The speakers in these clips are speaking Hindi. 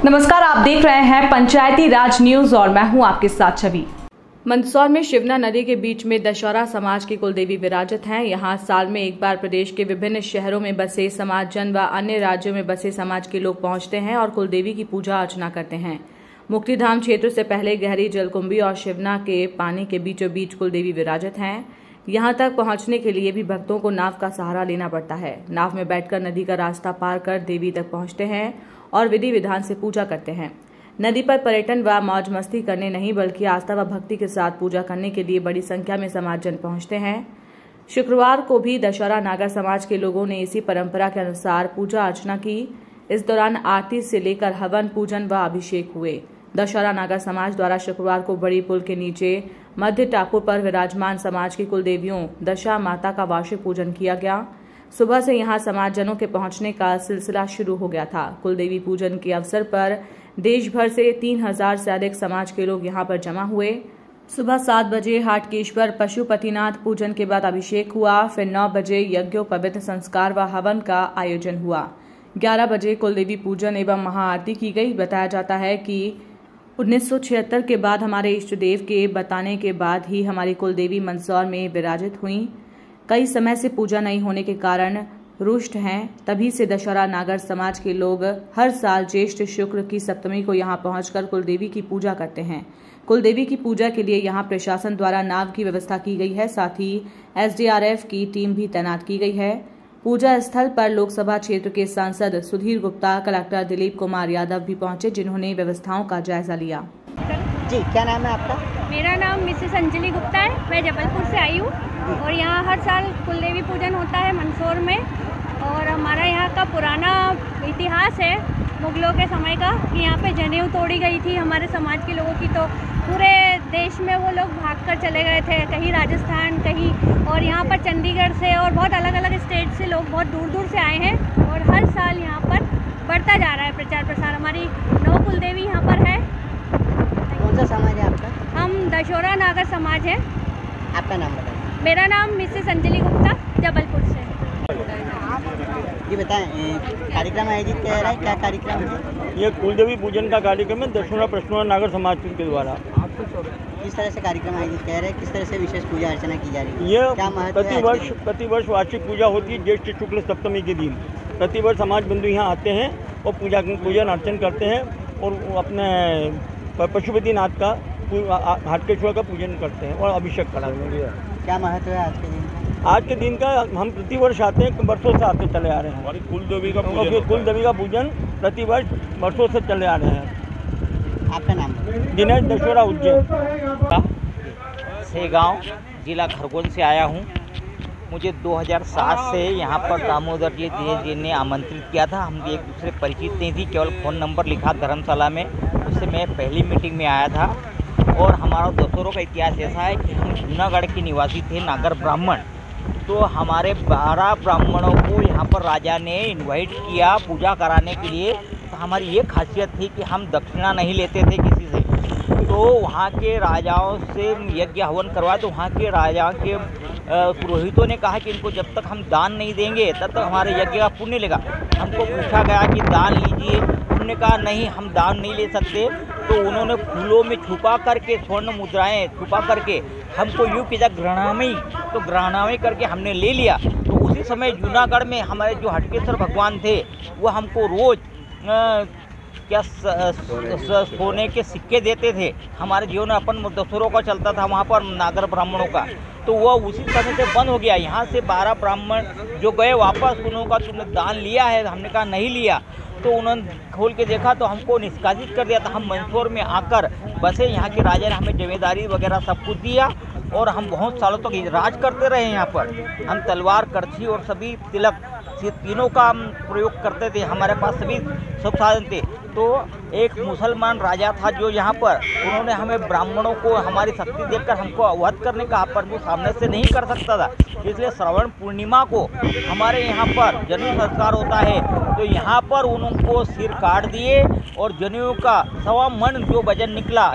नमस्कार, आप देख रहे हैं पंचायती राज न्यूज और मैं हूं आपके साथ छवि। मंदसौर में शिवना नदी के बीच में दशहरा समाज की कुलदेवी विराजत हैं। यहां साल में एक बार प्रदेश के विभिन्न शहरों में बसे समाज जन व अन्य राज्यों में बसे समाज के लोग पहुंचते हैं और कुलदेवी की पूजा अर्चना करते हैं। मुक्तिधाम क्षेत्र से पहले गहरी जलकुंभी और शिवना के पानी के बीचों बीच कुलदेवी विराजत हैं। यहां तक पहुंचने के लिए भी भक्तों को नाव का सहारा लेना पड़ता है। नाव में बैठकर नदी का रास्ता पार कर देवी तक पहुंचते हैं और विधि विधान से पूजा करते हैं। नदी पर पर्यटन व मौज मस्ती करने नहीं बल्कि आस्था व भक्ति के साथ पूजा करने के लिए बड़ी संख्या में समाजजन पहुंचते हैं। शुक्रवार को भी दशहरा नागर समाज के लोगों ने इसी परंपरा के अनुसार पूजा अर्चना की। इस दौरान आरती से लेकर हवन, पूजन व अभिषेक हुए। दशहरा नागर समाज द्वारा शुक्रवार को बड़ी पुल के नीचे मध्य टापू पर विराजमान समाज की कुलदेवियों दशा माता का वार्षिक पूजन किया गया। सुबह से यहां समाजजनों के पहुंचने का सिलसिला शुरू हो गया था। कुलदेवी पूजन के अवसर पर देश भर से 3000 से अधिक समाज के लोग यहां पर जमा हुए। सुबह 7 बजे हाटकेश्वर पशुपतिनाथ पूजन के बाद अभिषेक हुआ। फिर 9 बजे यज्ञोपवीत संस्कार व हवन का आयोजन हुआ। 11 बजे कुलदेवी पूजन एवं महाआरती की गई। बताया जाता है कि 1976 के बाद हमारे इष्ट देव के बताने के बाद ही हमारी कुलदेवी मंदसौर में विराजित हुई। कई समय से पूजा नहीं होने के कारण रुष्ट हैं। तभी से दशहरा नागर समाज के लोग हर साल ज्येष्ठ शुक्र की सप्तमी को यहां पहुंचकर कुलदेवी की पूजा करते हैं। कुलदेवी की पूजा के लिए यहां प्रशासन द्वारा नाव की व्यवस्था की गई है। साथ ही SDRF की टीम भी तैनात की गई है। पूजा स्थल पर लोकसभा क्षेत्र के सांसद सुधीर गुप्ता, कलेक्टर दिलीप कुमार यादव भी पहुंचे, जिन्होंने व्यवस्थाओं का जायजा लिया। जी, क्या नाम है आपका? मेरा नाम मिसेस अंजलि गुप्ता है। मैं जबलपुर से आई हूँ और यहाँ हर साल कुलदेवी पूजन होता है मंदसौर में। और हमारा यहाँ का पुराना इतिहास है मुगलों के समय का कि यहाँ पे जनेऊ तोड़ी गई थी हमारे समाज के लोगों की। तो पूरे देश में वो लोग भागकर चले गए थे, कहीं राजस्थान, कहीं, और यहाँ पर चंडीगढ़ से और बहुत अलग अलग स्टेट से लोग बहुत दूर दूर से आए हैं। और हर साल यहाँ पर बढ़ता जा रहा है प्रचार प्रसार। हमारी 9 कुलदेवी यहाँ पर है। कौन सा समाज है आपका? हम दशहरा नागर समाज है। आपका नाम बताइए। मेरा नाम मिसेस अंजलि गुप्ता, जबलपुर से। जी बताएं, कार्यक्रम आयोजित किया जा रहा है, क्या कार्यक्रम है? ये कुलदेवी पूजन का कार्यक्रम है दशहरा प्रश्नोत्तर नागर समाज के द्वारा। किस तरह से कार्यक्रम आयोजित किया जा रहा है, किस तरह से विशेष पूजा अर्चना की जा रही है? ये क्या महत्व है? प्रतिवर्ष वार्षिक पूजा होती है ज्येष्ठ शुक्ल सप्तमी के दिन। प्रतिवर्ष समाज बंधु यहाँ आते हैं और पूजन अर्चन करते हैं और अपने पशुपतिनाथ का हाटकेश्वर का पूजन करते हैं और अभिषेक कराते हैं। क्या महत्व है आज के दिन? आज के दिन का हम प्रतिवर्ष आते हैं, वर्षों से आते चले आ रहे हैं। हमारी कुलदेवी का पूजन प्रतिवर्ष वर्षों से चले आ रहे हैं। आपका नाम? दिनेश दशहरा उज्जैन से गाँव जिला खरगोन से आया हूँ। मुझे 2007 से यहाँ पर दामोदर जी ने आमंत्रित किया था। हम एक दूसरे परिचित नहीं थी, केवल फ़ोन नंबर लिखा धर्मशाला में। उससे मैं पहली मीटिंग में आया था। और हमारा दशहरों का इतिहास ऐसा है कि हम जूनागढ़ के निवासी थे, नागर ब्राह्मण। तो हमारे 12 ब्राह्मणों को यहाँ पर राजा ने इनवाइट किया पूजा कराने के लिए। तो हमारी ये खासियत थी कि हम दक्षिणा नहीं लेते थे किसी से। तो वहाँ के राजाओं से यज्ञ हवन करवाया। तो वहाँ के राजा के पुरोहितों ने कहा कि इनको जब तक हम दान नहीं देंगे तब तक हमारे यज्ञ का पुण्य लेगा। हमको पूछा गया कि दान लीजिए, हमने कहा नहीं, हम दान नहीं ले सकते। तो उन्होंने फूलों में छुपा करके, स्वर्ण मुद्राएं छुपा करके हमको यूँ किया ग्रहणामयी, तो ग्रहणामयी करके हमने ले लिया। तो उसी समय जूनागढ़ में हमारे जो हटकेश्वर भगवान थे वो हमको रोज़ सोने के सिक्के देते थे। हमारे जीवन में अपन दशहरों का चलता था वहाँ पर नागर ब्राह्मणों का। तो वह उसी समय से बंद हो गया। यहाँ से 12 ब्राह्मण जो गए वापस, उन्होंने कहा तुमने दान लिया है? हमने कहा नहीं लिया। तो उन्होंने खोल के देखा तो हमको निष्कासित कर दिया था। हम मंदसौर में आकर बसे। यहाँ के राजा ने हमें जिम्मेदारी वगैरह सब कुछ दिया और हम बहुत सालों तक राज करते रहे यहाँ पर। हम तलवार, करछी और सभी तिलक, ये तीनों का हम प्रयोग करते थे। हमारे पास सभी सब साधन थे। तो एक मुसलमान राजा था जो यहाँ पर, उन्होंने हमें ब्राह्मणों को हमारी शक्ति देखकर हमको अवध करने का, पर वो सामने से नहीं कर सकता था। इसलिए श्रवण पूर्णिमा को हमारे यहाँ पर जनेऊ संस्कार होता है। तो यहाँ पर उनको सिर काट दिए और जनेऊ का 1.25 मन जो वजन निकला।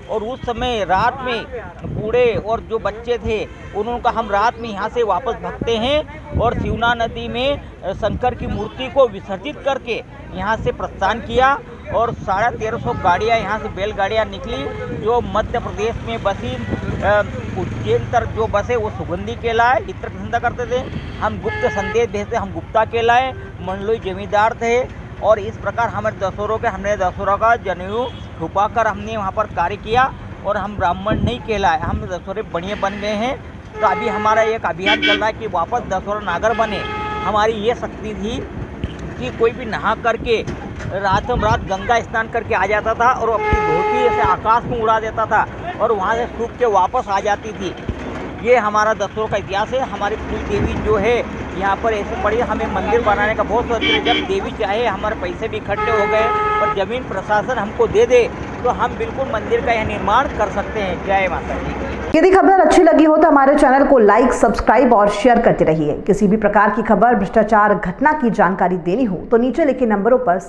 और उस समय रात में बूढ़े और जो बच्चे थे उन्होंने कहा हम रात में यहाँ से वापस भागते हैं और शिवना नदी में शंकर की मूर्ति को विसर्जित करके यहाँ से प्रस्थान किया और 1350 गाड़ियाँ यहाँ से बैलगाड़ियाँ निकली जो मध्य प्रदेश में बसी। उज्जैन तक जो बसे वो सुगंधी कहलाए, इत्र धंधा करते थे। हम गुप्त संदेश भेजते, हम गुप्ता कहलाए, मंडलोई जमींदार थे। और इस प्रकार हमने दसोरों का जनेऊ छुपाकर हमने वहाँ पर कार्य किया और हम ब्राह्मण नहीं कहलाए, हम दसोरे बढ़िया बन गए हैं। तो अभी हमारा एक अभियान चल रहा है कि वापस दसोरा नागर बने। हमारी ये शक्ति थी कि कोई भी नहा करके रातों रात गंगा स्नान करके आ जाता था और अपनी धोती ऐसे आकाश में उड़ा देता था और वहाँ से सूख के वापस आ जाती थी। ये हमारा दसों का इतिहास है। हमारी कुल देवी जो है यहाँ पर ऐसे पड़ी, हमें मंदिर बनाने का बहुत सोच रहे। जब देवी चाहे, हमारे पैसे भी इकट्ठे हो गए और ज़मीन प्रशासन हमको दे दे तो हम बिल्कुल मंदिर का यह निर्माण कर सकते हैं। जय माता दी। यदि खबर अच्छी लगी हो तो हमारे चैनल को लाइक, सब्सक्राइब और शेयर करते रहिए। किसी भी प्रकार की खबर, भ्रष्टाचार, घटना की जानकारी देनी हो तो नीचे लिखे नंबरों पर